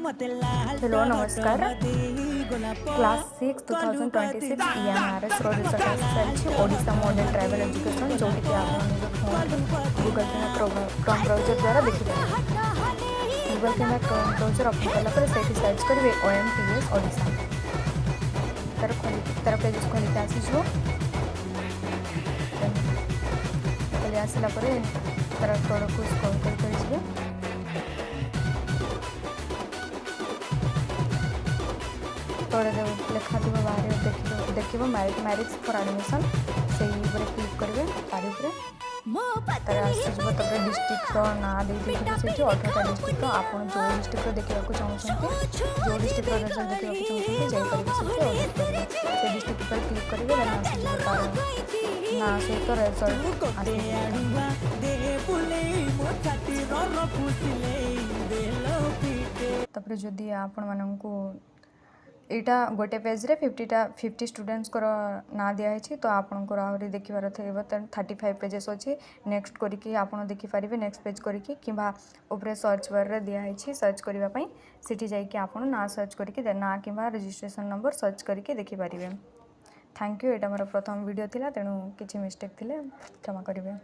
Hello नमस्कार class 6 2026 EMRS रो result आसी सारी ओडिशा मॉडल ट्राइबल एजुकेशन जोटी कि आप गूगल किंवा क्रोम ब्राउजर द्वारा देखिए गूगल किंवा क्रोम ब्राउजर ओपन कला पर सेठी सर्च करेंगे OMTS ओडिशा तार पेज खोल के आसीजो खोली आसला पर तार प्रोडक्ट को स्क्रॉल कर जिवे तले लिखा थी बाहर देख मैरिज फॉर एडमिशन से क्लिक करेंगे तार तार डिस्ट्रिक्ट ना देखिए 18टा डिस्ट्रिक्ट आप जो डिस्ट्रिक्ट देखा चाहते जो डिस्ट्रिक्ट रिजल्ट देखा चाहते से डिस्ट्रिक्ट पर क्लिक करेंगे तार ना सहित रिजल्ट जदि आपण मानू यहाँ गोटे पेज रे 50 स्टूडेंट्स को ना दिखाई तो आपंकर आहरी देखार थे 35 पेजेस अच्छे नेक्स्ट करके आपड़ देखिपारे नेक्स्ट पेज करके कि सर्च बार रे दिखाई सर्च करने सीठी जाकि आप ना सर्च करके ना कि रजिस्ट्रेशन नंबर सर्च करके देखिपारे। Thank you. यहाँ मोर प्रथम वीडियो थिला तेणु किसी मिस्टेक थिले क्षमा करेंगे।